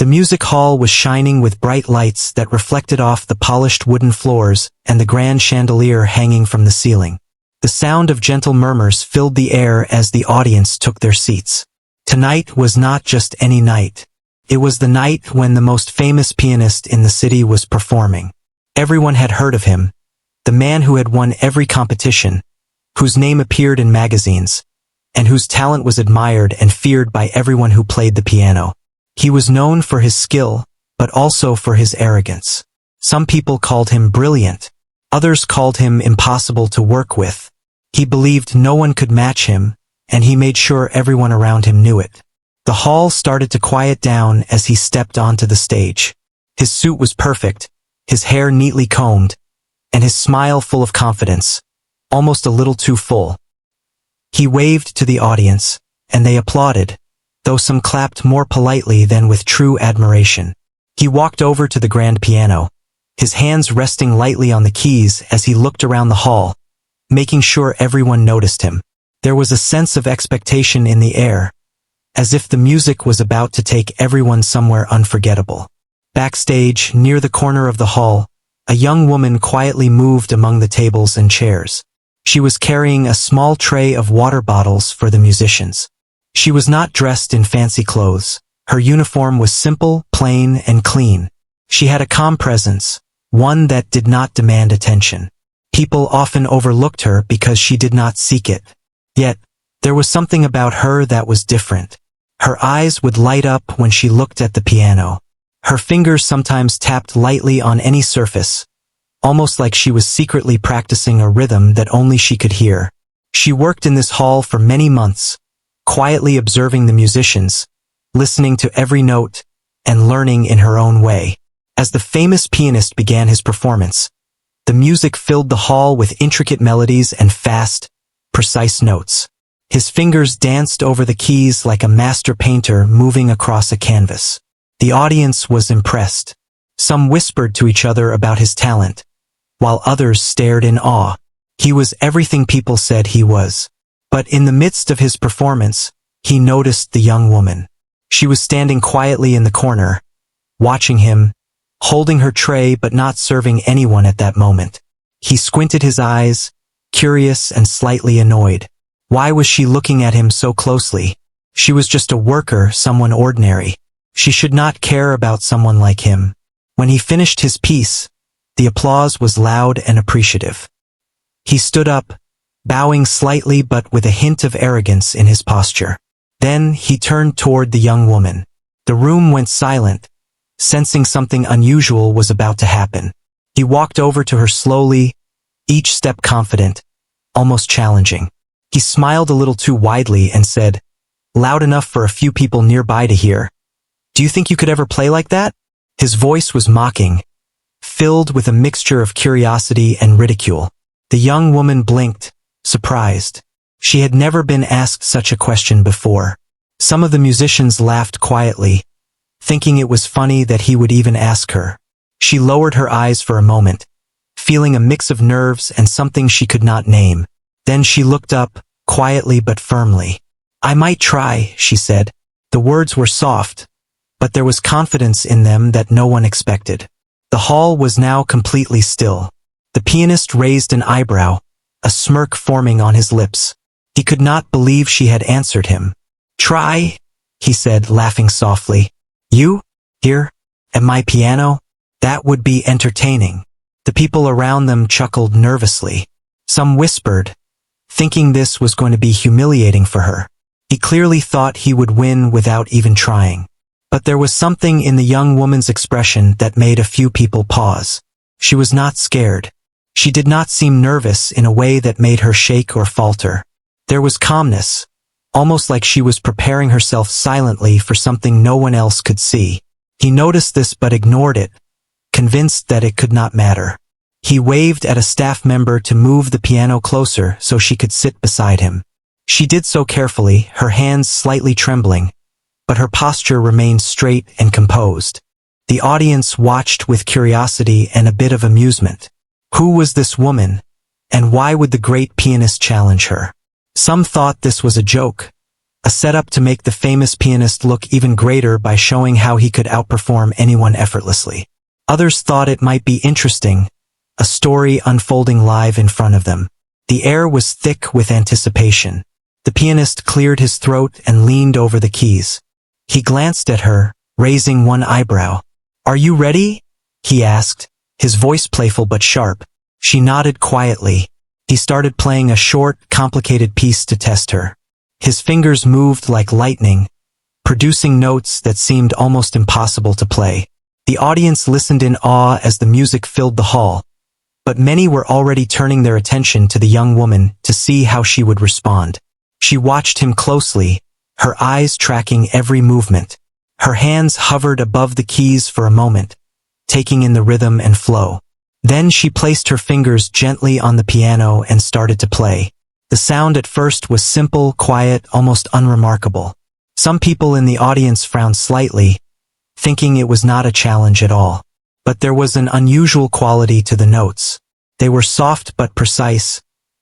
The music hall was shining with bright lights that reflected off the polished wooden floors and the grand chandelier hanging from the ceiling. The sound of gentle murmurs filled the air as the audience took their seats. Tonight was not just any night. It was the night when the most famous pianist in the city was performing. Everyone had heard of him, the man who had won every competition, whose name appeared in magazines, and whose talent was admired and feared by everyone who played the piano. He was known for his skill, but also for his arrogance. Some people called him brilliant. Others called him impossible to work with. He believed no one could match him, and he made sure everyone around him knew it. The hall started to quiet down as he stepped onto the stage. His suit was perfect, his hair neatly combed, and his smile full of confidence, almost a little too full. He waved to the audience, and they applauded, though some clapped more politely than with true admiration. He walked over to the grand piano, his hands resting lightly on the keys as he looked around the hall, making sure everyone noticed him. There was a sense of expectation in the air, as if the music was about to take everyone somewhere unforgettable. Backstage, near the corner of the hall, a young woman quietly moved among the tables and chairs. She was carrying a small tray of water bottles for the musicians. She was not dressed in fancy clothes. Her uniform was simple, plain, and clean. She had a calm presence, one that did not demand attention. People often overlooked her because she did not seek it. Yet, there was something about her that was different. Her eyes would light up when she looked at the piano. Her fingers sometimes tapped lightly on any surface, almost like she was secretly practicing a rhythm that only she could hear. She worked in this hall for many months, quietly observing the musicians, listening to every note, and learning in her own way. As the famous pianist began his performance, the music filled the hall with intricate melodies and fast, precise notes. His fingers danced over the keys like a master painter moving across a canvas. The audience was impressed. Some whispered to each other about his talent, while others stared in awe. He was everything people said he was. But in the midst of his performance, he noticed the young woman. She was standing quietly in the corner, watching him, holding her tray but not serving anyone at that moment. He squinted his eyes, curious and slightly annoyed. Why was she looking at him so closely? She was just a worker, someone ordinary. She should not care about someone like him. When he finished his piece, the applause was loud and appreciative. He stood up, bowing slightly but with a hint of arrogance in his posture. Then he turned toward the young woman. The room went silent, sensing something unusual was about to happen. He walked over to her slowly, each step confident, almost challenging. He smiled a little too widely and said, loud enough for a few people nearby to hear, "Do you think you could ever play like that?" His voice was mocking, filled with a mixture of curiosity and ridicule. The young woman blinked, surprised. She had never been asked such a question before. Some of the musicians laughed quietly, thinking it was funny that he would even ask her. She lowered her eyes for a moment, feeling a mix of nerves and something she could not name. Then she looked up, quietly but firmly. "I might try," she said. The words were soft, but there was confidence in them that no one expected. The hall was now completely still. The pianist raised an eyebrow, a smirk forming on his lips. He could not believe she had answered him. "Try," he said, laughing softly. "You? Here? At my piano? That would be entertaining." The people around them chuckled nervously. Some whispered, thinking this was going to be humiliating for her. He clearly thought he would win without even trying. But there was something in the young woman's expression that made a few people pause. She was not scared. She did not seem nervous in a way that made her shake or falter. There was calmness, almost like she was preparing herself silently for something no one else could see. He noticed this but ignored it, convinced that it could not matter. He waved at a staff member to move the piano closer so she could sit beside him. She did so carefully, her hands slightly trembling, but her posture remained straight and composed. The audience watched with curiosity and a bit of amusement. Who was this woman, and why would the great pianist challenge her? Some thought this was a joke, a setup to make the famous pianist look even greater by showing how he could outperform anyone effortlessly. Others thought it might be interesting, a story unfolding live in front of them. The air was thick with anticipation. The pianist cleared his throat and leaned over the keys. He glanced at her, raising one eyebrow. "Are you ready?" he asked, his voice playful but sharp. She nodded quietly. He started playing a short, complicated piece to test her. His fingers moved like lightning, producing notes that seemed almost impossible to play. The audience listened in awe as the music filled the hall, but many were already turning their attention to the young woman to see how she would respond. She watched him closely, her eyes tracking every movement. Her hands hovered above the keys for a moment, taking in the rhythm and flow. Then she placed her fingers gently on the piano and started to play. The sound at first was simple, quiet, almost unremarkable. Some people in the audience frowned slightly, thinking it was not a challenge at all. But there was an unusual quality to the notes. They were soft but precise,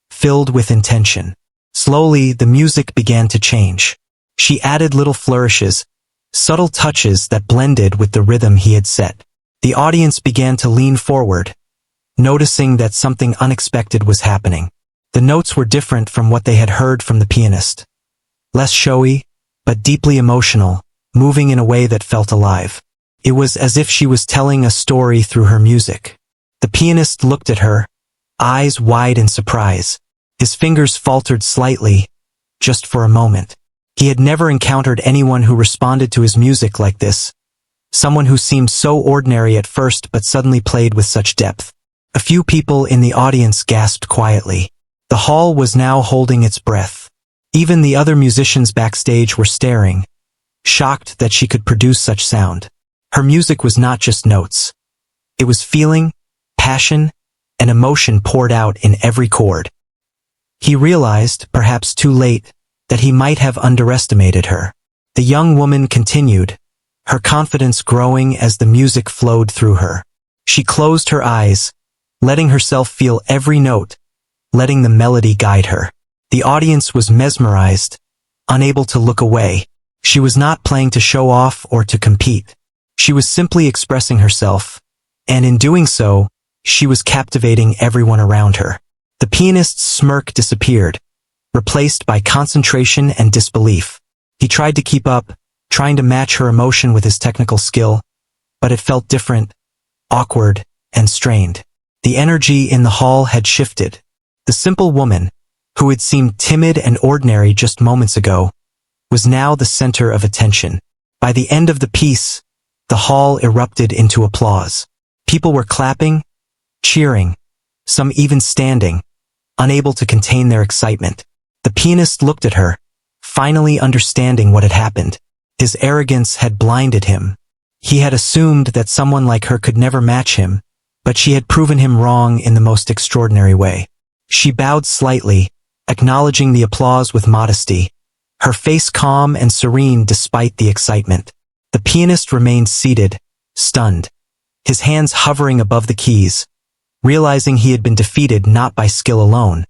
filled with intention. Slowly, the music began to change. She added little flourishes, subtle touches that blended with the rhythm he had set. The audience began to lean forward, noticing that something unexpected was happening. The notes were different from what they had heard from the pianist. Less showy, but deeply emotional, moving in a way that felt alive. It was as if she was telling a story through her music. The pianist looked at her, eyes wide in surprise. His fingers faltered slightly, just for a moment. He had never encountered anyone who responded to his music like this. Someone who seemed so ordinary at first but suddenly played with such depth. A few people in the audience gasped quietly. The hall was now holding its breath. Even the other musicians backstage were staring, shocked that she could produce such sound. Her music was not just notes. It was feeling, passion, and emotion poured out in every chord. He realized, perhaps too late, that he might have underestimated her. The young woman continued, her confidence growing as the music flowed through her. She closed her eyes, letting herself feel every note, letting the melody guide her. The audience was mesmerized, unable to look away. She was not playing to show off or to compete. She was simply expressing herself, and in doing so, she was captivating everyone around her. The pianist's smirk disappeared, replaced by concentration and disbelief. He tried to keep up, trying to match her emotion with his technical skill, but it felt different, awkward, and strained. The energy in the hall had shifted. The simple woman, who had seemed timid and ordinary just moments ago, was now the center of attention. By the end of the piece, the hall erupted into applause. People were clapping, cheering, some even standing, unable to contain their excitement. The pianist looked at her, finally understanding what had happened. His arrogance had blinded him. He had assumed that someone like her could never match him, but she had proven him wrong in the most extraordinary way. She bowed slightly, acknowledging the applause with modesty, her face calm and serene despite the excitement. The pianist remained seated, stunned, his hands hovering above the keys, realizing he had been defeated not by skill alone,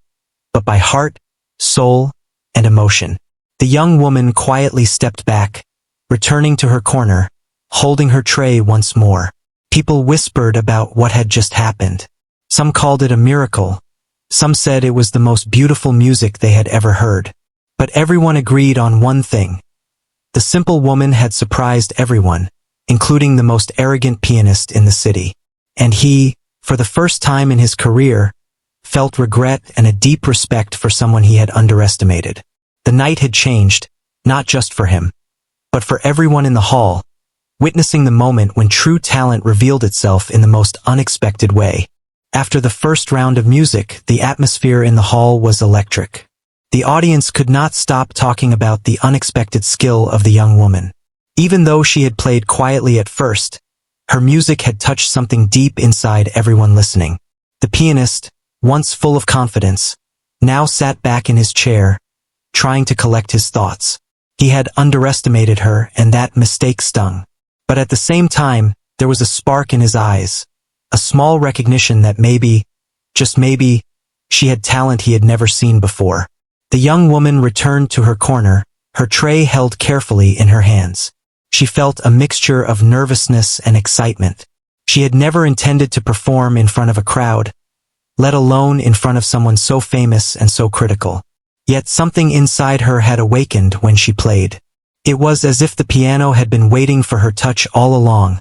but by heart, soul, and emotion. The young woman quietly stepped back, returning to her corner, holding her tray once more. People whispered about what had just happened. Some called it a miracle. Some said it was the most beautiful music they had ever heard. But everyone agreed on one thing. The simple woman had surprised everyone, including the most arrogant pianist in the city. And he, for the first time in his career, felt regret and a deep respect for someone he had underestimated. The night had changed, not just for him, but for everyone in the hall, witnessing the moment when true talent revealed itself in the most unexpected way. After the first round of music, the atmosphere in the hall was electric. The audience could not stop talking about the unexpected skill of the young woman. Even though she had played quietly at first, her music had touched something deep inside everyone listening. The pianist, once full of confidence, now sat back in his chair, trying to collect his thoughts. He had underestimated her, and that mistake stung. But at the same time, there was a spark in his eyes, a small recognition that maybe, just maybe, she had talent he had never seen before. The young woman returned to her corner, her tray held carefully in her hands. She felt a mixture of nervousness and excitement. She had never intended to perform in front of a crowd, let alone in front of someone so famous and so critical. Yet something inside her had awakened when she played. It was as if the piano had been waiting for her touch all along,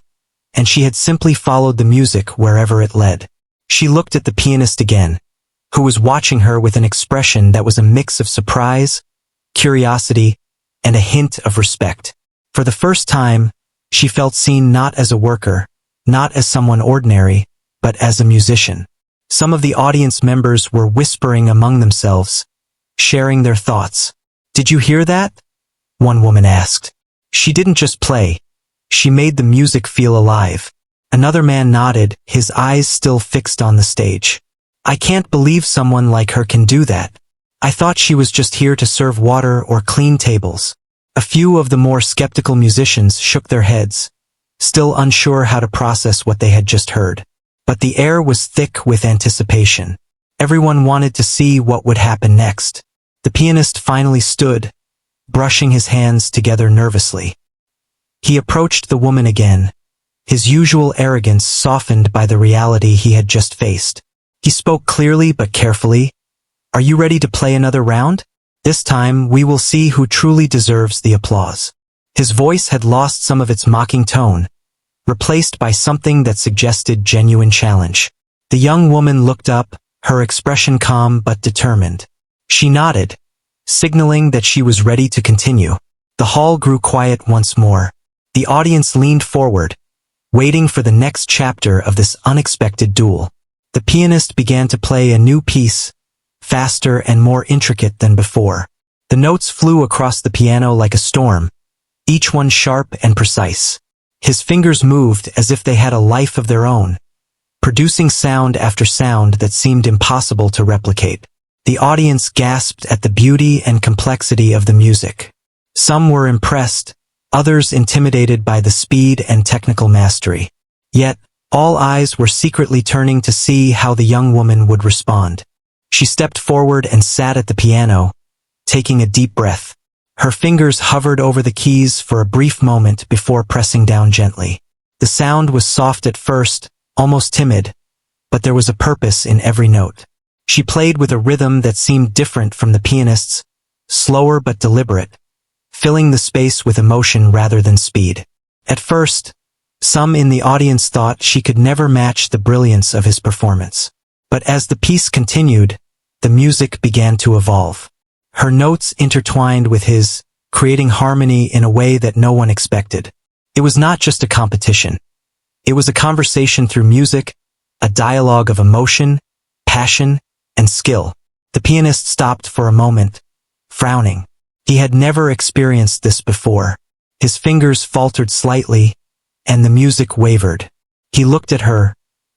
and she had simply followed the music wherever it led. She looked at the pianist again, who was watching her with an expression that was a mix of surprise, curiosity, and a hint of respect. For the first time, she felt seen not as a worker, not as someone ordinary, but as a musician. Some of the audience members were whispering among themselves, sharing their thoughts. "Did you hear that?" one woman asked. "She didn't just play. She made the music feel alive." Another man nodded, his eyes still fixed on the stage. "I can't believe someone like her can do that. I thought she was just here to serve water or clean tables." A few of the more skeptical musicians shook their heads, still unsure how to process what they had just heard. But the air was thick with anticipation. Everyone wanted to see what would happen next. The pianist finally stood, brushing his hands together nervously. He approached the woman again, his usual arrogance softened by the reality he had just faced. He spoke clearly but carefully. "Are you ready to play another round? This time we will see who truly deserves the applause." His voice had lost some of its mocking tone, replaced by something that suggested genuine challenge. The young woman looked up, her expression calm but determined. She nodded, signaling that she was ready to continue. The hall grew quiet once more. The audience leaned forward, waiting for the next chapter of this unexpected duel. The pianist began to play a new piece, faster and more intricate than before. The notes flew across the piano like a storm, each one sharp and precise. His fingers moved as if they had a life of their own, producing sound after sound that seemed impossible to replicate. The audience gasped at the beauty and complexity of the music. Some were impressed, others intimidated by the speed and technical mastery. Yet, all eyes were secretly turning to see how the young woman would respond. She stepped forward and sat at the piano, taking a deep breath. Her fingers hovered over the keys for a brief moment before pressing down gently. The sound was soft at first, almost timid, but there was a purpose in every note. She played with a rhythm that seemed different from the pianist's, slower but deliberate, filling the space with emotion rather than speed. At first, some in the audience thought she could never match the brilliance of his performance. But as the piece continued, the music began to evolve. Her notes intertwined with his, creating harmony in a way that no one expected. It was not just a competition. It was a conversation through music, a dialogue of emotion, passion, and skill. The pianist stopped for a moment, frowning. He had never experienced this before. His fingers faltered slightly, and the music wavered. He looked at her,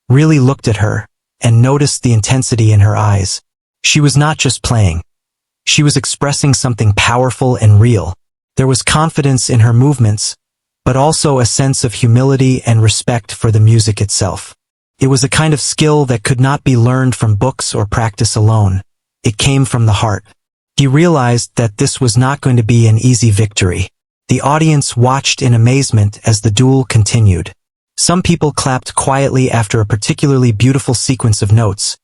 really looked at her, and noticed the intensity in her eyes. She was not just playing. She was expressing something powerful and real. There was confidence in her movements, but also a sense of humility and respect for the music itself. It was a kind of skill that could not be learned from books or practice alone. It came from the heart. He realized that this was not going to be an easy victory. The audience watched in amazement as the duel continued. Some people clapped quietly after a particularly beautiful sequence of notes,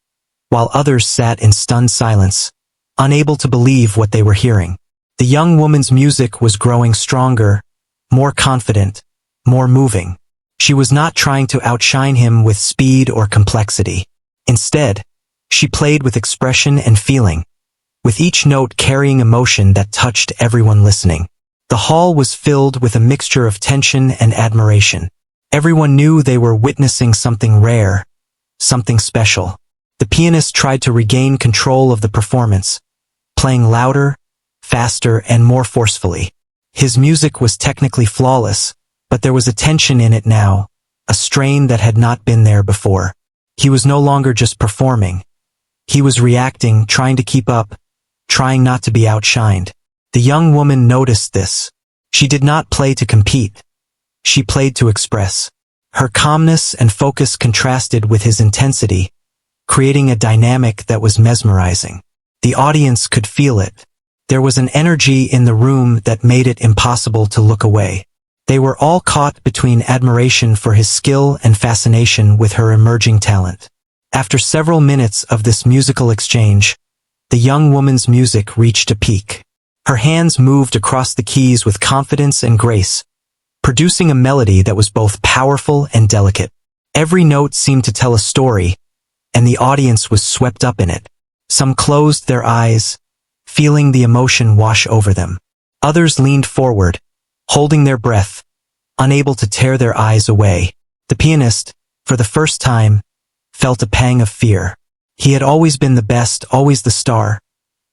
while others sat in stunned silence, unable to believe what they were hearing. The young woman's music was growing stronger, more confident, more moving. She was not trying to outshine him with speed or complexity. Instead, she played with expression and feeling, with each note carrying emotion that touched everyone listening. The hall was filled with a mixture of tension and admiration. Everyone knew they were witnessing something rare, something special. The pianist tried to regain control of the performance, playing louder, faster, and more forcefully. His music was technically flawless, but there was a tension in it now, a strain that had not been there before. He was no longer just performing. He was reacting, trying to keep up, trying not to be outshined. The young woman noticed this. She did not play to compete. She played to express. Her calmness and focus contrasted with his intensity, creating a dynamic that was mesmerizing. The audience could feel it. There was an energy in the room that made it impossible to look away. They were all caught between admiration for his skill and fascination with her emerging talent. After several minutes of this musical exchange, the young woman's music reached a peak. Her hands moved across the keys with confidence and grace, producing a melody that was both powerful and delicate. Every note seemed to tell a story, and the audience was swept up in it. Some closed their eyes, feeling the emotion wash over them. Others leaned forward, holding their breath, unable to tear their eyes away. The pianist, for the first time, felt a pang of fear. He had always been the best, always the star,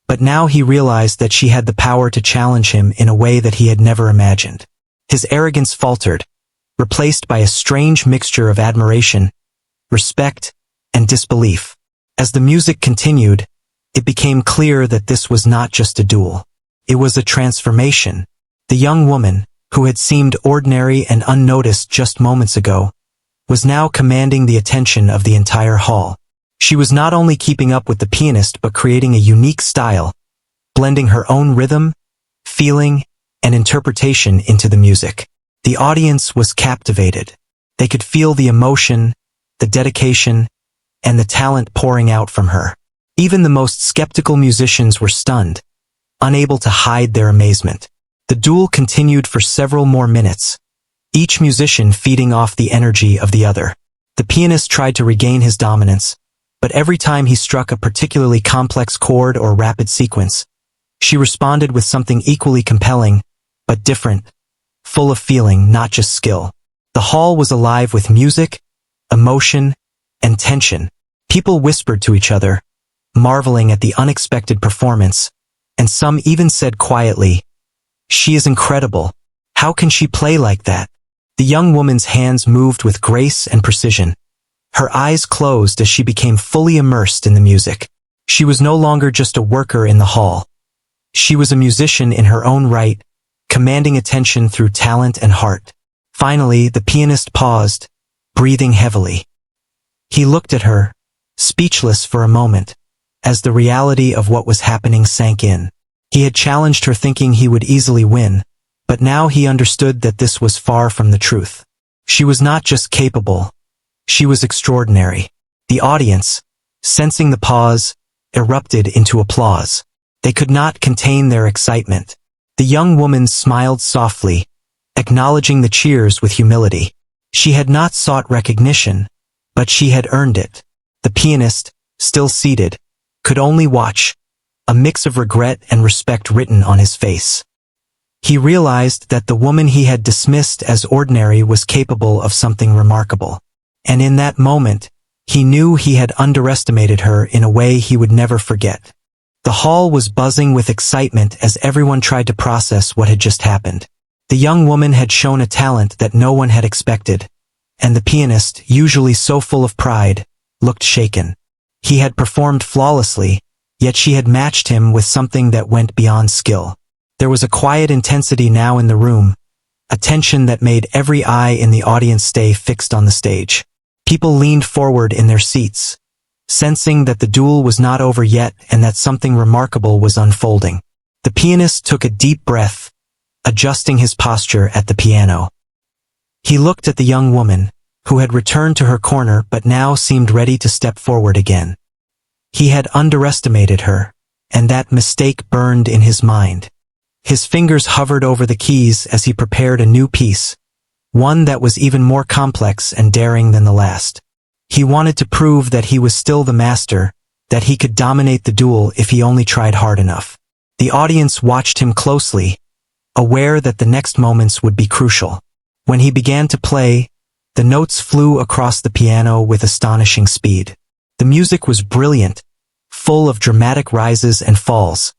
but now he realized that she had the power to challenge him in a way that he had never imagined. His arrogance faltered, replaced by a strange mixture of admiration, respect, and disbelief. As the music continued, it became clear that this was not just a duel. It was a transformation. The young woman, who had seemed ordinary and unnoticed just moments ago, was now commanding the attention of the entire hall. She was not only keeping up with the pianist but creating a unique style, blending her own rhythm, feeling, and interpretation into the music. The audience was captivated. They could feel the emotion, the dedication, and the talent pouring out from her. Even the most skeptical musicians were stunned, unable to hide their amazement. The duel continued for several more minutes, each musician feeding off the energy of the other. The pianist tried to regain his dominance, but every time he struck a particularly complex chord or rapid sequence, she responded with something equally compelling, but different, full of feeling, not just skill. The hall was alive with music, emotion, and tension. People whispered to each other, marveling at the unexpected performance, and some even said quietly, "She is incredible. How can she play like that?" The young woman's hands moved with grace and precision. Her eyes closed as she became fully immersed in the music. She was no longer just a worker in the hall. She was a musician in her own right, commanding attention through talent and heart. Finally, the pianist paused, breathing heavily. He looked at her, speechless for a moment, as the reality of what was happening sank in. He had challenged her thinking he would easily win, but now he understood that this was far from the truth. She was not just capable, she was extraordinary. The audience, sensing the pause, erupted into applause. They could not contain their excitement. The young woman smiled softly, acknowledging the cheers with humility. She had not sought recognition, but she had earned it. The pianist, still seated, could only watch, a mix of regret and respect written on his face. He realized that the woman he had dismissed as ordinary was capable of something remarkable. And in that moment, he knew he had underestimated her in a way he would never forget. The hall was buzzing with excitement as everyone tried to process what had just happened. The young woman had shown a talent that no one had expected, and the pianist, usually so full of pride, looked shaken. He had performed flawlessly, yet she had matched him with something that went beyond skill. There was a quiet intensity now in the room, a tension that made every eye in the audience stay fixed on the stage. People leaned forward in their seats, sensing that the duel was not over yet and that something remarkable was unfolding. The pianist took a deep breath, adjusting his posture at the piano. He looked at the young woman, who had returned to her corner but now seemed ready to step forward again. He had underestimated her, and that mistake burned in his mind. His fingers hovered over the keys as he prepared a new piece, one that was even more complex and daring than the last. He wanted to prove that he was still the master, that he could dominate the duel if he only tried hard enough. The audience watched him closely, aware that the next moments would be crucial. When he began to play, the notes flew across the piano with astonishing speed. The music was brilliant, full of dramatic rises and falls,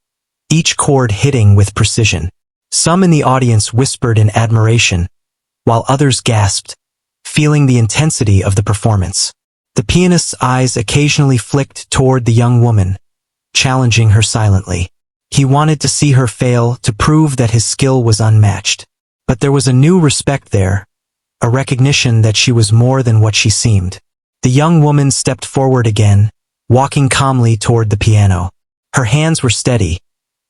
each chord hitting with precision. Some in the audience whispered in admiration, while others gasped, feeling the intensity of the performance. The pianist's eyes occasionally flicked toward the young woman, challenging her silently. He wanted to see her fail to prove that his skill was unmatched. But there was a new respect there, a recognition that she was more than what she seemed. The young woman stepped forward again, walking calmly toward the piano. Her hands were steady,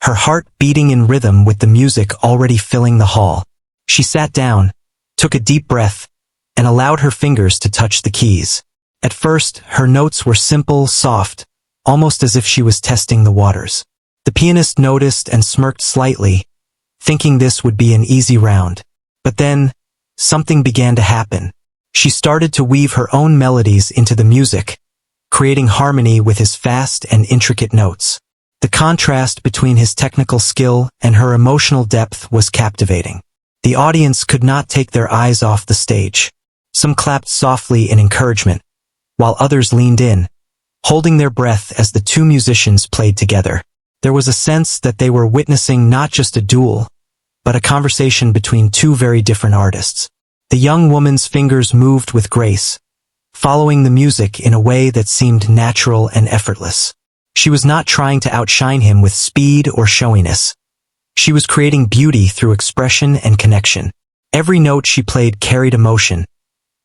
her heart beating in rhythm with the music already filling the hall. She sat down, took a deep breath, and allowed her fingers to touch the keys. At first, her notes were simple, soft, almost as if she was testing the waters. The pianist noticed and smirked slightly, thinking this would be an easy round. But then, something began to happen. She started to weave her own melodies into the music, creating harmony with his fast and intricate notes. The contrast between his technical skill and her emotional depth was captivating. The audience could not take their eyes off the stage. Some clapped softly in encouragement, while others leaned in, holding their breath as the two musicians played together. There was a sense that they were witnessing not just a duel, but a conversation between two very different artists. The young woman's fingers moved with grace, following the music in a way that seemed natural and effortless. She was not trying to outshine him with speed or showiness. She was creating beauty through expression and connection. Every note she played carried emotion,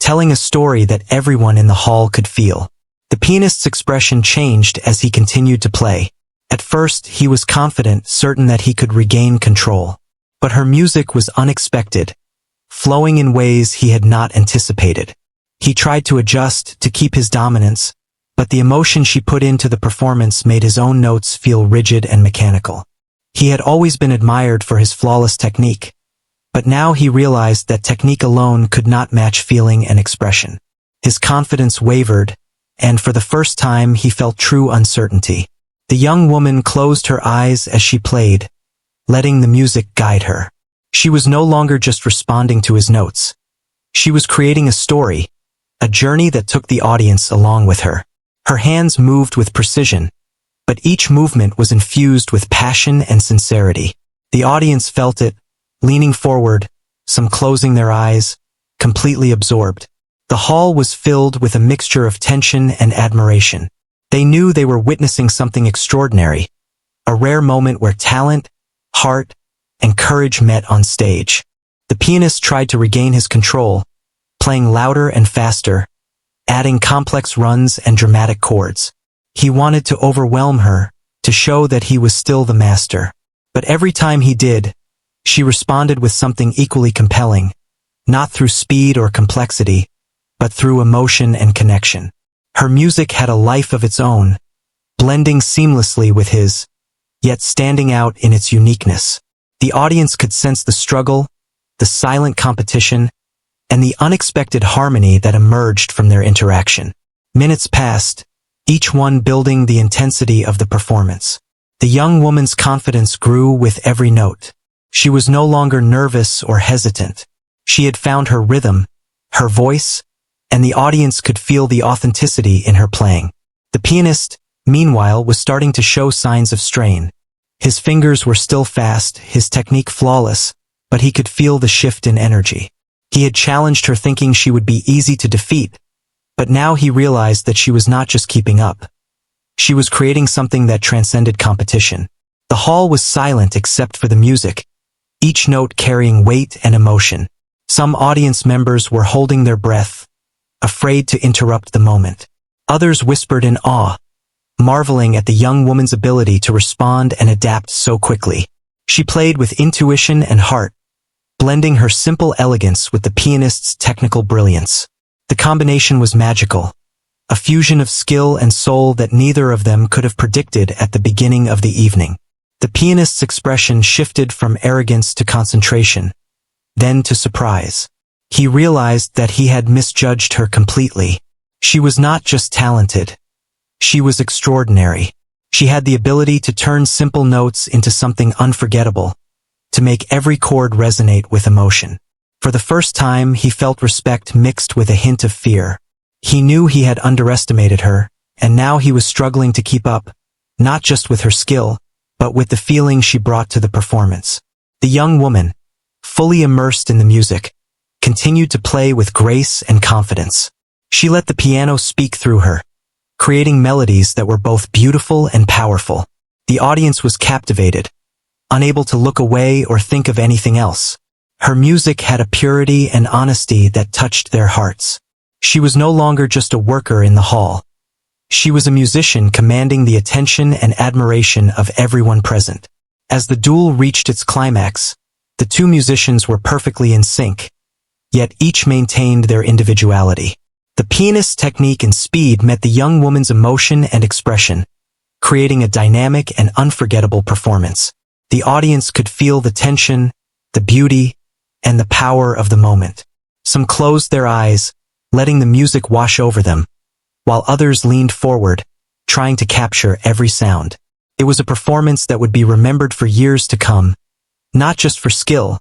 telling a story that everyone in the hall could feel. The pianist's expression changed as he continued to play. At first, he was confident, certain that he could regain control. But her music was unexpected, flowing in ways he had not anticipated. He tried to adjust to keep his dominance, but the emotion she put into the performance made his own notes feel rigid and mechanical. He had always been admired for his flawless technique, but now he realized that technique alone could not match feeling and expression. His confidence wavered, and for the first time he felt true uncertainty. The young woman closed her eyes as she played, letting the music guide her. She was no longer just responding to his notes. She was creating a story, a journey that took the audience along with her. Her hands moved with precision, but each movement was infused with passion and sincerity. The audience felt it, leaning forward, some closing their eyes, completely absorbed. The hall was filled with a mixture of tension and admiration. They knew they were witnessing something extraordinary, a rare moment where talent, heart, and courage met on stage. The pianist tried to regain his control, playing louder and faster, adding complex runs and dramatic chords. He wanted to overwhelm her, to show that he was still the master. But every time he did, she responded with something equally compelling, not through speed or complexity, but through emotion and connection. Her music had a life of its own, blending seamlessly with his, yet standing out in its uniqueness. The audience could sense the struggle, the silent competition, and the unexpected harmony that emerged from their interaction. Minutes passed, each one building the intensity of the performance. The young woman's confidence grew with every note. She was no longer nervous or hesitant. She had found her rhythm, her voice, and the audience could feel the authenticity in her playing. The pianist, meanwhile, was starting to show signs of strain. His fingers were still fast, his technique flawless, but he could feel the shift in energy. He had challenged her thinking she would be easy to defeat, but now he realized that she was not just keeping up. She was creating something that transcended competition. The hall was silent except for the music, each note carrying weight and emotion. Some audience members were holding their breath, afraid to interrupt the moment. Others whispered in awe, marveling at the young woman's ability to respond and adapt so quickly. She played with intuition and heart, blending her simple elegance with the pianist's technical brilliance. The combination was magical, a fusion of skill and soul that neither of them could have predicted at the beginning of the evening. The pianist's expression shifted from arrogance to concentration, then to surprise. He realized that he had misjudged her completely. She was not just talented. She was extraordinary. She had the ability to turn simple notes into something unforgettable, to make every chord resonate with emotion. For the first time, he felt respect mixed with a hint of fear. He knew he had underestimated her, and now he was struggling to keep up, not just with her skill, but with the feeling she brought to the performance. The young woman, fully immersed in the music, continued to play with grace and confidence. She let the piano speak through her, creating melodies that were both beautiful and powerful. The audience was captivated, unable to look away or think of anything else. Her music had a purity and honesty that touched their hearts. She was no longer just a worker in the hall. She was a musician commanding the attention and admiration of everyone present. As the duel reached its climax, the two musicians were perfectly in sync, yet each maintained their individuality. The pianist's technique and speed met the young woman's emotion and expression, creating a dynamic and unforgettable performance. The audience could feel the tension, the beauty, and the power of the moment. Some closed their eyes, letting the music wash over them, while others leaned forward, trying to capture every sound. It was a performance that would be remembered for years to come, not just for skill,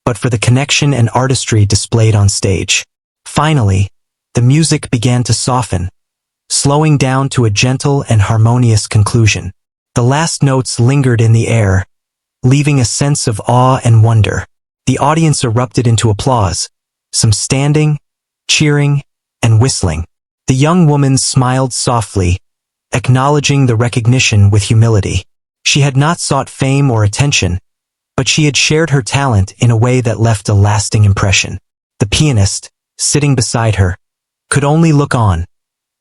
but for the connection and artistry displayed on stage. Finally, the music began to soften, slowing down to a gentle and harmonious conclusion. The last notes lingered in the air, leaving a sense of awe and wonder. The audience erupted into applause, some standing, cheering, and whistling. The young woman smiled softly, acknowledging the recognition with humility. She had not sought fame or attention, but she had shared her talent in a way that left a lasting impression. The pianist, sitting beside her, could only look on,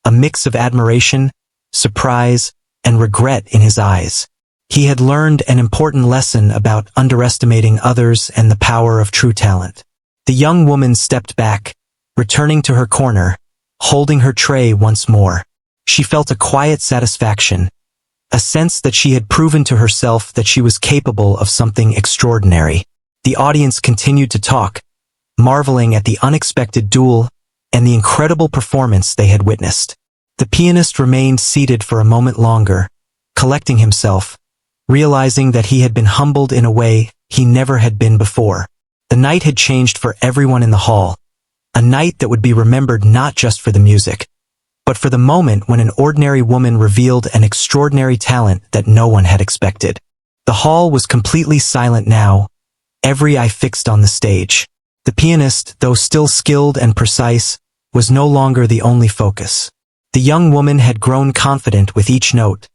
a mix of admiration, surprise, and regret in his eyes. He had learned an important lesson about underestimating others and the power of true talent. The young woman stepped back, returning to her corner, holding her tray once more. She felt a quiet satisfaction, a sense that she had proven to herself that she was capable of something extraordinary. The audience continued to talk, marveling at the unexpected duel and the incredible performance they had witnessed. The pianist remained seated for a moment longer, collecting himself, realizing that he had been humbled in a way he never had been before. The night had changed for everyone in the hall, a night that would be remembered not just for the music, but for the moment when an ordinary woman revealed an extraordinary talent that no one had expected. The hall was completely silent now, every eye fixed on the stage. The pianist, though still skilled and precise, was no longer the only focus. The young woman had grown confident with each note,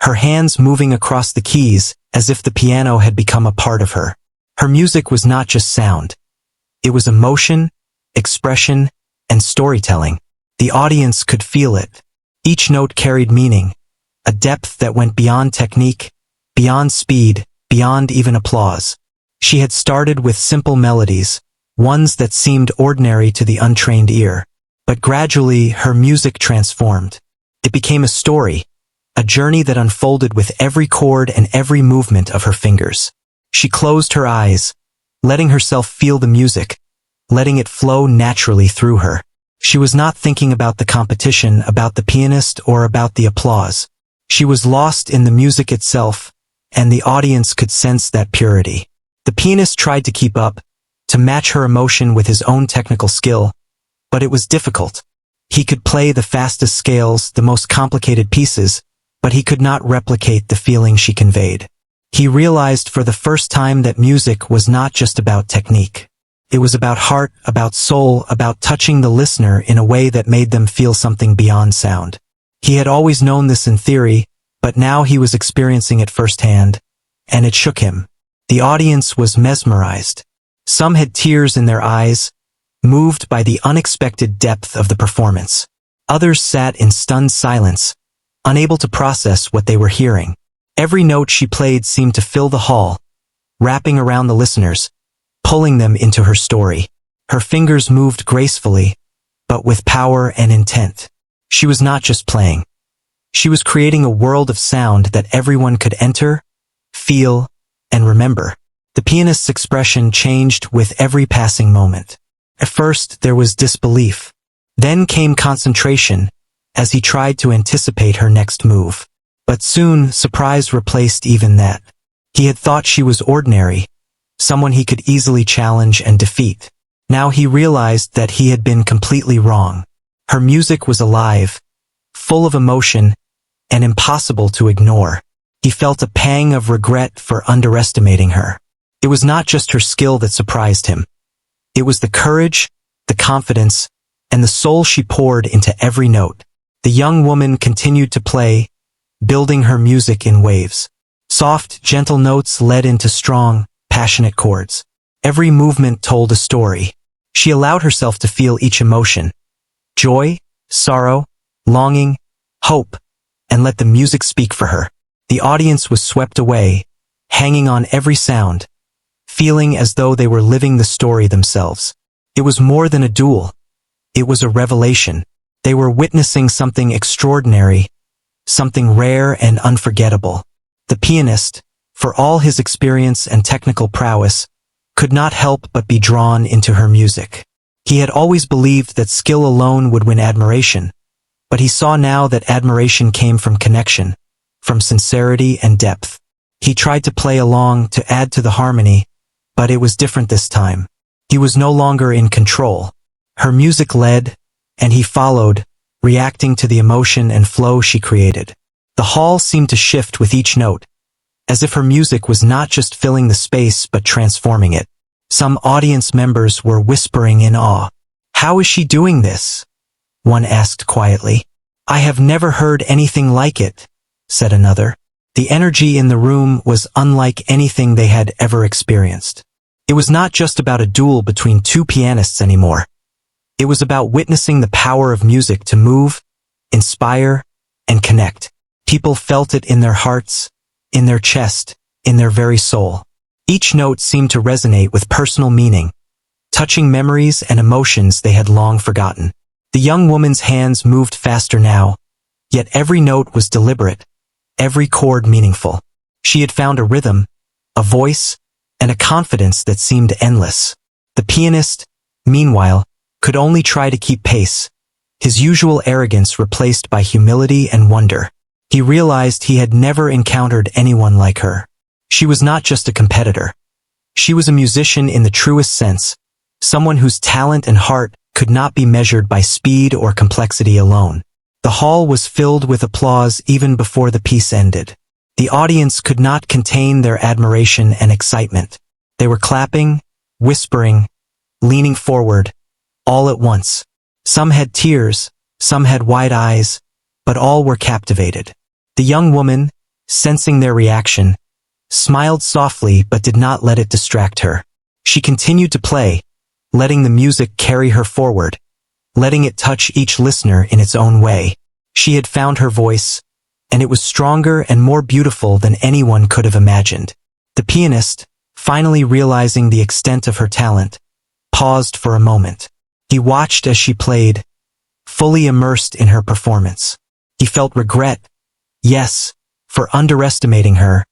her hands moving across the keys as if the piano had become a part of her. Her music was not just sound. It was emotion, expression, and storytelling. The audience could feel it. Each note carried meaning, a depth that went beyond technique, beyond speed, beyond even applause. She had started with simple melodies, ones that seemed ordinary to the untrained ear. But gradually, her music transformed. It became a story, a journey that unfolded with every chord and every movement of her fingers. She closed her eyes, letting herself feel the music, letting it flow naturally through her. She was not thinking about the competition, about the pianist, or about the applause. She was lost in the music itself, and the audience could sense that purity. The pianist tried to keep up, to match her emotion with his own technical skill, but it was difficult. He could play the fastest scales, the most complicated pieces, but he could not replicate the feeling she conveyed. He realized for the first time that music was not just about technique. It was about heart, about soul, about touching the listener in a way that made them feel something beyond sound. He had always known this in theory, but now he was experiencing it firsthand, and it shook him. The audience was mesmerized. Some had tears in their eyes, moved by the unexpected depth of the performance. Others sat in stunned silence, unable to process what they were hearing. Every note she played seemed to fill the hall, wrapping around the listeners, pulling them into her story. Her fingers moved gracefully, but with power and intent. She was not just playing. She was creating a world of sound that everyone could enter, feel, and remember. The pianist's expression changed with every passing moment. At first, there was disbelief. Then came concentration, as he tried to anticipate her next move. But soon, surprise replaced even that. He had thought she was ordinary, someone he could easily challenge and defeat. Now he realized that he had been completely wrong. Her music was alive, full of emotion, and impossible to ignore. He felt a pang of regret for underestimating her. It was not just her skill that surprised him. It was the courage, the confidence, and the soul she poured into every note. The young woman continued to play, building her music in waves. Soft, gentle notes led into strong, passionate chords. Every movement told a story. She allowed herself to feel each emotion: joy, sorrow, longing, hope, and let the music speak for her. The audience was swept away, hanging on every sound, feeling as though they were living the story themselves. It was more than a duel. It was a revelation. They were witnessing something extraordinary, something rare and unforgettable. The pianist, for all his experience and technical prowess, could not help but be drawn into her music. He had always believed that skill alone would win admiration, but he saw now that admiration came from connection, from sincerity and depth. He tried to play along to add to the harmony, but it was different this time. He was no longer in control. Her music led, and he followed, reacting to the emotion and flow she created. The hall seemed to shift with each note, as if her music was not just filling the space but transforming it. Some audience members were whispering in awe. "How is she doing this?" one asked quietly. "I have never heard anything like it," said another. The energy in the room was unlike anything they had ever experienced. It was not just about a duel between two pianists anymore. It was about witnessing the power of music to move, inspire, and connect. People felt it in their hearts, in their chest, in their very soul. Each note seemed to resonate with personal meaning, touching memories and emotions they had long forgotten. The young woman's hands moved faster now, yet every note was deliberate, every chord meaningful. She had found a rhythm, a voice, and a confidence that seemed endless. The pianist, meanwhile, could only try to keep pace, his usual arrogance replaced by humility and wonder. He realized he had never encountered anyone like her. She was not just a competitor. She was a musician in the truest sense, someone whose talent and heart could not be measured by speed or complexity alone. The hall was filled with applause even before the piece ended. The audience could not contain their admiration and excitement. They were clapping, whispering, leaning forward, all at once. Some had tears, some had wide eyes, but all were captivated. The young woman, sensing their reaction, smiled softly but did not let it distract her. She continued to play, letting the music carry her forward, letting it touch each listener in its own way. She had found her voice, and it was stronger and more beautiful than anyone could have imagined. The pianist, finally realizing the extent of her talent, paused for a moment. He watched as she played, fully immersed in her performance. He felt regret, yes, for underestimating her,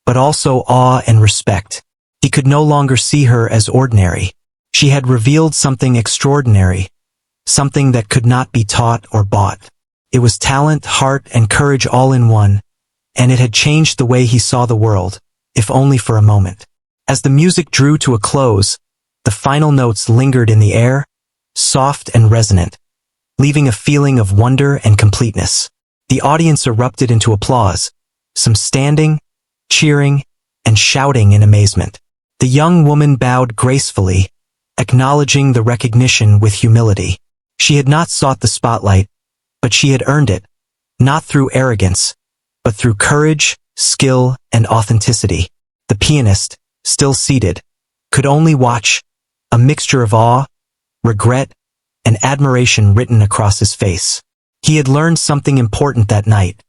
but also awe and respect. He could no longer see her as ordinary. She had revealed something extraordinary, something that could not be taught or bought. It was talent, heart, and courage all in one, and it had changed the way he saw the world, if only for a moment. As the music drew to a close, the final notes lingered in the air, soft and resonant, leaving a feeling of wonder and completeness. The audience erupted into applause, some standing, cheering, and shouting in amazement. The young woman bowed gracefully, acknowledging the recognition with humility. She had not sought the spotlight, but she had earned it, not through arrogance, but through courage, skill, and authenticity. The pianist, still seated, could only watch, a mixture of awe, regret, and admiration written across his face. He had learned something important that night,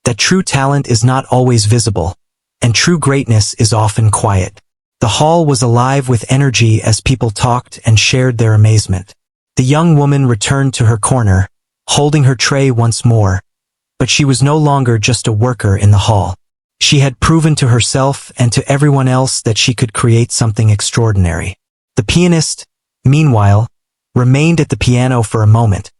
that true talent is not always visible, and true greatness is often quiet. The hall was alive with energy as people talked and shared their amazement. The young woman returned to her corner, holding her tray once more, but she was no longer just a worker in the hall. She had proven to herself and to everyone else that she could create something extraordinary. The pianist, meanwhile, remained at the piano for a moment,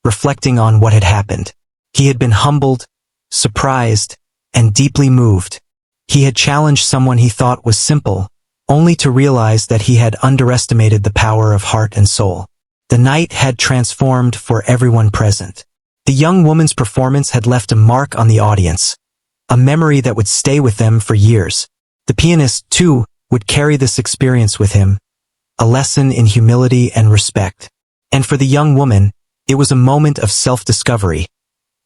reflecting on what had happened. He had been humbled, surprised, and deeply moved. He had challenged someone he thought was simple, only to realize that he had underestimated the power of heart and soul. The night had transformed for everyone present. The young woman's performance had left a mark on the audience, a memory that would stay with them for years. The pianist, too, would carry this experience with him, a lesson in humility and respect. And for the young woman, it was a moment of self-discovery,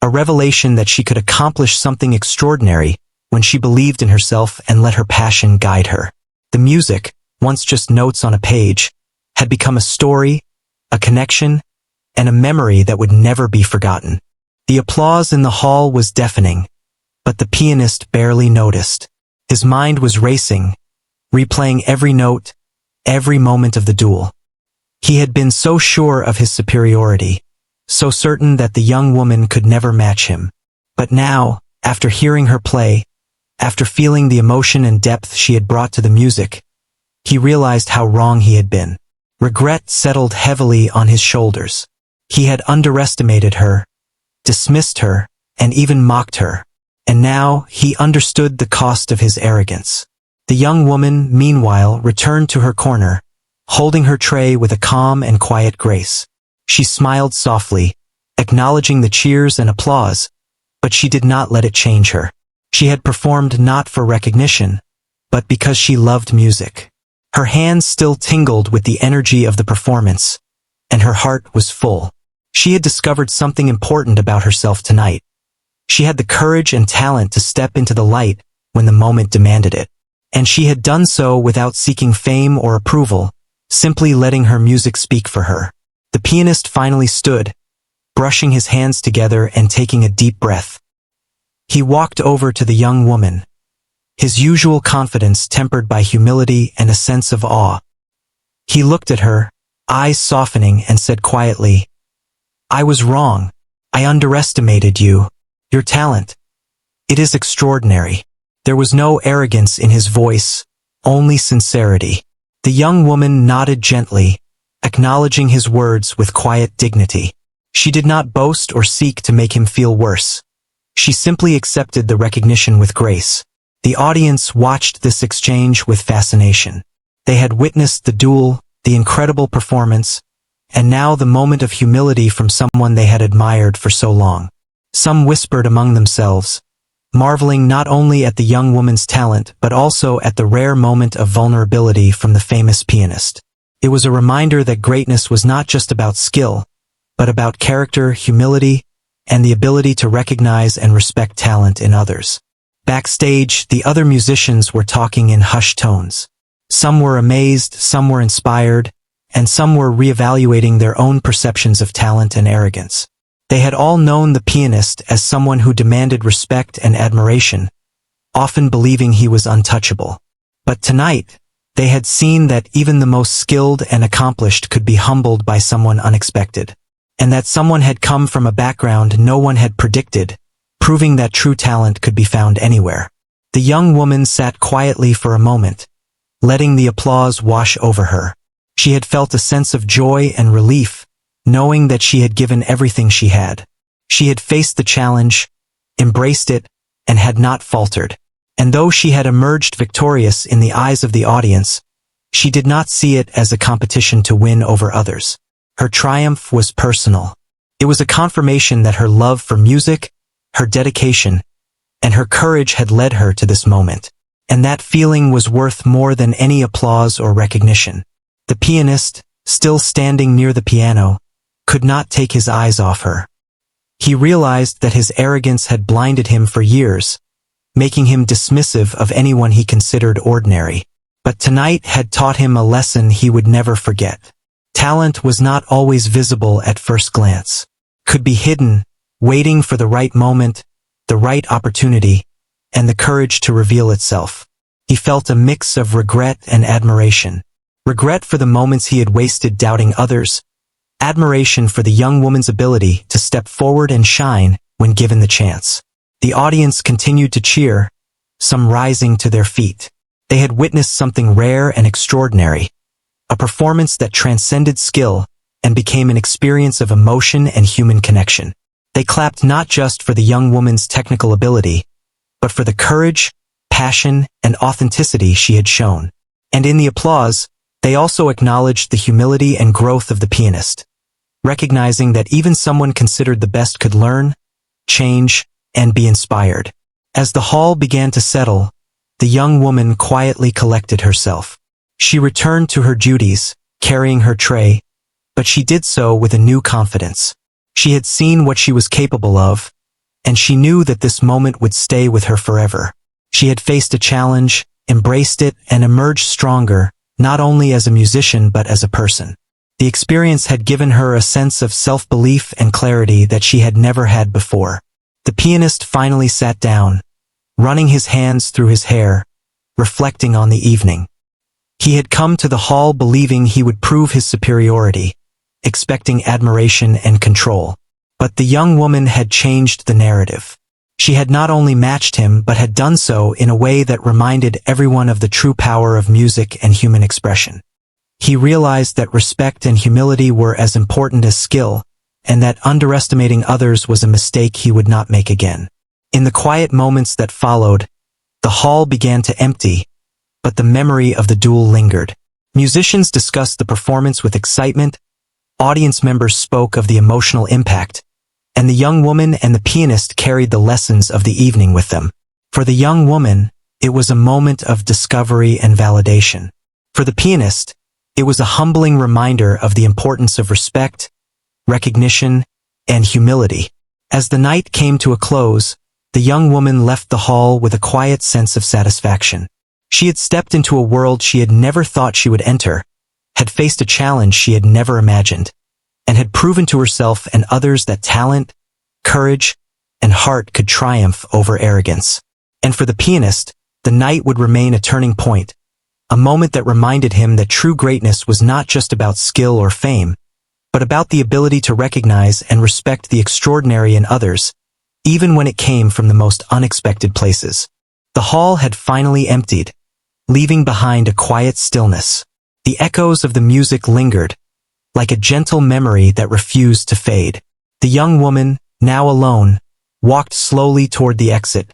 a revelation that she could accomplish something extraordinary when she believed in herself and let her passion guide her. The music, once just notes on a page, had become a story, a connection, and a memory that would never be forgotten. The applause in the hall was deafening, but the pianist barely noticed. His mind was racing, replaying every note, every moment of the duel. He had been so sure of his superiority, so certain that the young woman could never match him. But now, after hearing her play, after feeling the emotion and depth she had brought to the music, he realized how wrong he had been. Regret settled heavily on his shoulders. He had underestimated her, dismissed her, and even mocked her. And now he understood the cost of his arrogance. The young woman, meanwhile, returned to her corner, holding her tray with a calm and quiet grace. She smiled softly, acknowledging the cheers and applause, but she did not let it change her. She had performed not for recognition, but because she loved music. Her hands still tingled with the energy of the performance, and her heart was full. She had discovered something important about herself tonight. She had the courage and talent to step into the light when the moment demanded it. And she had done so without seeking fame or approval, simply letting her music speak for her. The pianist finally stood, brushing his hands together and taking a deep breath. He walked over to the young woman, his usual confidence tempered by humility and a sense of awe. He looked at her, eyes softening, and said quietly, "I was wrong. I underestimated you. Your talent. It is extraordinary." There was no arrogance in his voice, only sincerity. The young woman nodded gently, acknowledging his words with quiet dignity. She did not boast or seek to make him feel worse. She simply accepted the recognition with grace. The audience watched this exchange with fascination. They had witnessed the duel, the incredible performance, and now the moment of humility from someone they had admired for so long. Some whispered among themselves, marveling not only at the young woman's talent but also at the rare moment of vulnerability from the famous pianist. It was a reminder that greatness was not just about skill, but about character, humility, and the ability to recognize and respect talent in others. Backstage, the other musicians were talking in hushed tones. Some were amazed, some were inspired, and some were reevaluating their own perceptions of talent and arrogance. They had all known the pianist as someone who demanded respect and admiration, often believing he was untouchable. But tonight, they had seen that even the most skilled and accomplished could be humbled by someone unexpected, and that someone had come from a background no one had predicted, proving that true talent could be found anywhere. The young woman sat quietly for a moment, letting the applause wash over her. She had felt a sense of joy and relief, knowing that she had given everything she had. She had faced the challenge, embraced it, and had not faltered. And though she had emerged victorious in the eyes of the audience, she did not see it as a competition to win over others. Her triumph was personal. It was a confirmation that her love for music, her dedication, and her courage had led her to this moment. And that feeling was worth more than any applause or recognition. The pianist, still standing near the piano, could not take his eyes off her. He realized that his arrogance had blinded him for years, making him dismissive of anyone he considered ordinary. But tonight had taught him a lesson he would never forget. Talent was not always visible at first glance. Could be hidden, waiting for the right moment, the right opportunity, and the courage to reveal itself. He felt a mix of regret and admiration. Regret for the moments he had wasted doubting others, admiration for the young woman's ability to step forward and shine when given the chance. The audience continued to cheer, some rising to their feet. They had witnessed something rare and extraordinary, a performance that transcended skill and became an experience of emotion and human connection. They clapped not just for the young woman's technical ability, but for the courage, passion, and authenticity she had shown. And in the applause, they also acknowledged the humility and growth of the pianist, recognizing that even someone considered the best could learn, change, and be inspired. As the hall began to settle, the young woman quietly collected herself. She returned to her duties, carrying her tray, but she did so with a new confidence. She had seen what she was capable of, and she knew that this moment would stay with her forever. She had faced a challenge, embraced it, and emerged stronger, not only as a musician but as a person. The experience had given her a sense of self-belief and clarity that she had never had before. The pianist finally sat down, running his hands through his hair, reflecting on the evening. He had come to the hall believing he would prove his superiority, expecting admiration and control. But the young woman had changed the narrative. She had not only matched him but had done so in a way that reminded everyone of the true power of music and human expression. He realized that respect and humility were as important as skill, and that underestimating others was a mistake he would not make again. In the quiet moments that followed, the hall began to empty, but the memory of the duel lingered. Musicians discussed the performance with excitement, audience members spoke of the emotional impact, and the young woman and the pianist carried the lessons of the evening with them. For the young woman, it was a moment of discovery and validation. For the pianist, it was a humbling reminder of the importance of respect, recognition, and humility. As the night came to a close, the young woman left the hall with a quiet sense of satisfaction. She had stepped into a world she had never thought she would enter, had faced a challenge she had never imagined, and had proven to herself and others that talent, courage, and heart could triumph over arrogance. And for the pianist, the night would remain a turning point, a moment that reminded him that true greatness was not just about skill or fame, but about the ability to recognize and respect the extraordinary in others, even when it came from the most unexpected places. The hall had finally emptied, leaving behind a quiet stillness. The echoes of the music lingered, like a gentle memory that refused to fade. The young woman, now alone, walked slowly toward the exit,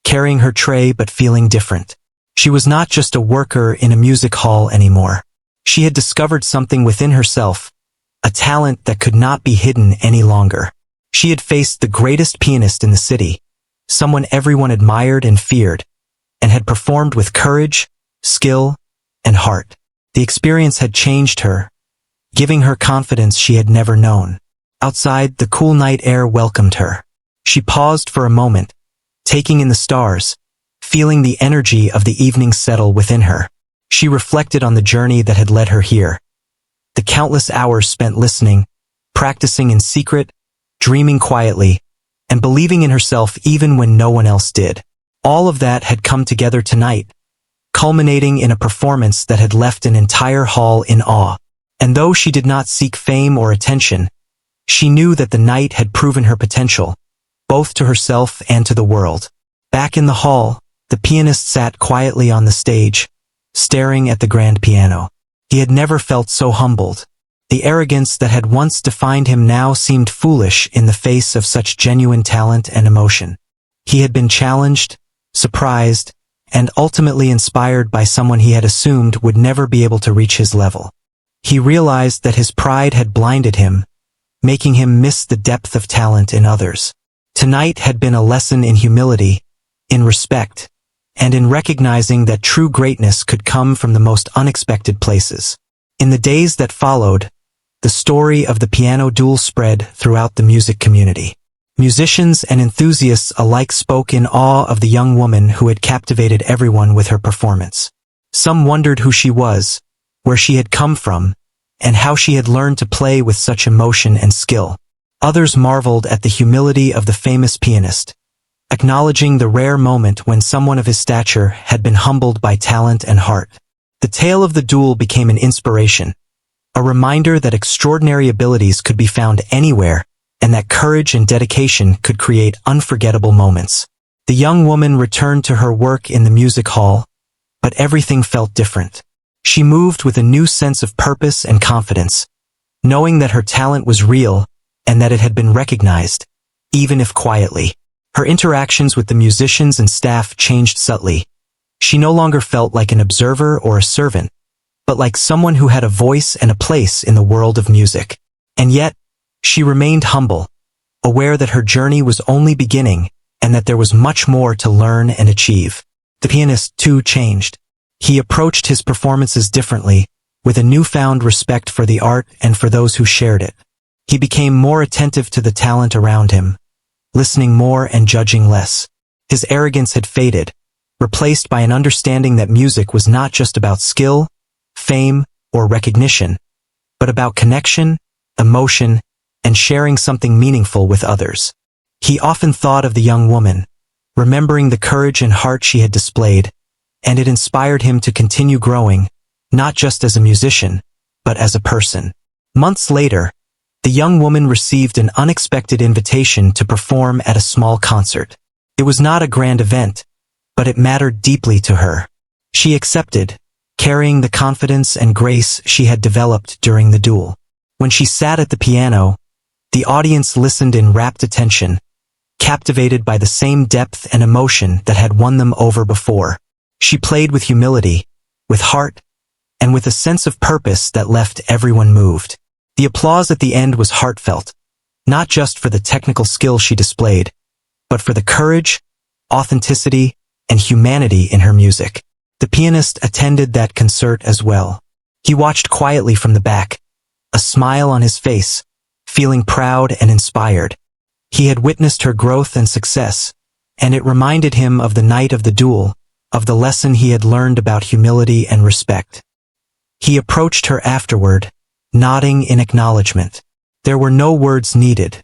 carrying her tray but feeling different. She was not just a worker in a music hall anymore. She had discovered something within herself, a talent that could not be hidden any longer. She had faced the greatest pianist in the city, someone everyone admired and feared, and had performed with courage, skill, and heart. The experience had changed her, giving her confidence she had never known. Outside, the cool night air welcomed her. She paused for a moment, taking in the stars, feeling the energy of the evening settle within her. She reflected on the journey that had led her here. The countless hours spent listening, practicing in secret, dreaming quietly, and believing in herself even when no one else did. All of that had come together tonight, culminating in a performance that had left an entire hall in awe. And though she did not seek fame or attention, she knew that the night had proven her potential, both to herself and to the world. Back in the hall, the pianist sat quietly on the stage, staring at the grand piano. He had never felt so humbled. The arrogance that had once defined him now seemed foolish in the face of such genuine talent and emotion. He had been challenged, surprised, and ultimately inspired by someone he had assumed would never be able to reach his level. He realized that his pride had blinded him, making him miss the depth of talent in others. Tonight had been a lesson in humility, in respect, and in recognizing that true greatness could come from the most unexpected places. In the days that followed, the story of the piano duel spread throughout the music community. Musicians and enthusiasts alike spoke in awe of the young woman who had captivated everyone with her performance. Some wondered who she was, where she had come from, and how she had learned to play with such emotion and skill. Others marveled at the humility of the famous pianist, acknowledging the rare moment when someone of his stature had been humbled by talent and heart. The tale of the duel became an inspiration, a reminder that extraordinary abilities could be found anywhere, and that courage and dedication could create unforgettable moments. The young woman returned to her work in the music hall, but everything felt different. She moved with a new sense of purpose and confidence, knowing that her talent was real and that it had been recognized, even if quietly. Her interactions with the musicians and staff changed subtly. She no longer felt like an observer or a servant, but like someone who had a voice and a place in the world of music. And yet, she remained humble, aware that her journey was only beginning and that there was much more to learn and achieve. The pianist, too, changed. He approached his performances differently, with a newfound respect for the art and for those who shared it. He became more attentive to the talent around him, listening more and judging less. His arrogance had faded, replaced by an understanding that music was not just about skill, fame, or recognition, but about connection, emotion, and sharing something meaningful with others. He often thought of the young woman, remembering the courage and heart she had displayed, and it inspired him to continue growing, not just as a musician, but as a person. Months later, the young woman received an unexpected invitation to perform at a small concert. It was not a grand event, but it mattered deeply to her. She accepted, carrying the confidence and grace she had developed during the duel. When she sat at the piano, the audience listened in rapt attention, captivated by the same depth and emotion that had won them over before. She played with humility, with heart, and with a sense of purpose that left everyone moved. The applause at the end was heartfelt, not just for the technical skill she displayed, but for the courage, authenticity, and humanity in her music. The pianist attended that concert as well. He watched quietly from the back, a smile on his face, feeling proud and inspired. He had witnessed her growth and success, and it reminded him of the night of the duel, of the lesson he had learned about humility and respect. He approached her afterward, nodding in acknowledgement. There were no words needed.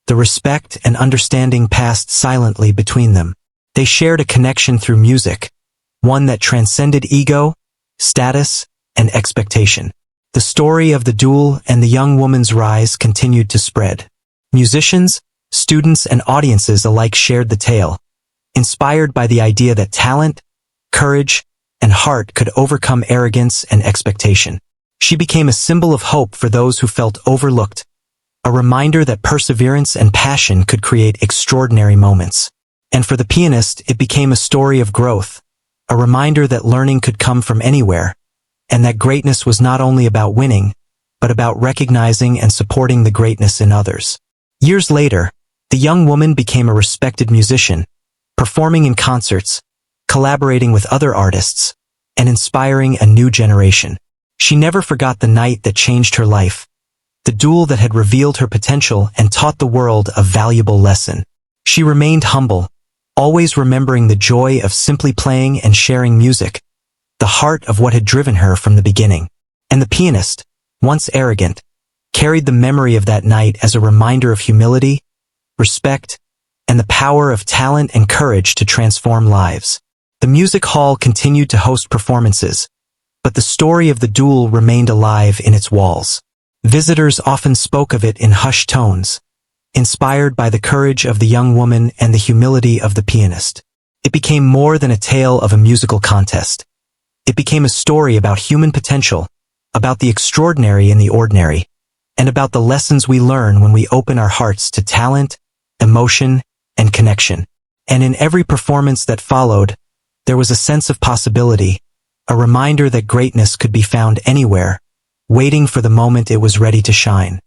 The respect and understanding passed silently between them. They shared a connection through music, one that transcended ego, status, and expectation. The story of the duel and the young woman's rise continued to spread. Musicians, students, and audiences alike shared the tale, inspired by the idea that talent, courage, and heart could overcome arrogance and expectation. She became a symbol of hope for those who felt overlooked, a reminder that perseverance and passion could create extraordinary moments. And for the pianist, it became a story of growth, a reminder that learning could come from anywhere, and that greatness was not only about winning, but about recognizing and supporting the greatness in others. Years later, the young woman became a respected musician, performing in concerts, collaborating with other artists, and inspiring a new generation. She never forgot the night that changed her life, the duel that had revealed her potential and taught the world a valuable lesson. She remained humble, always remembering the joy of simply playing and sharing music, the heart of what had driven her from the beginning. And the pianist, once arrogant, carried the memory of that night as a reminder of humility, respect, and the power of talent and courage to transform lives. The music hall continued to host performances, but the story of the duel remained alive in its walls. Visitors often spoke of it in hushed tones, inspired by the courage of the young woman and the humility of the pianist. It became more than a tale of a musical contest. It became a story about human potential, about the extraordinary in the ordinary, and about the lessons we learn when we open our hearts to talent, emotion, and connection. And in every performance that followed, there was a sense of possibility, a reminder that greatness could be found anywhere, waiting for the moment it was ready to shine.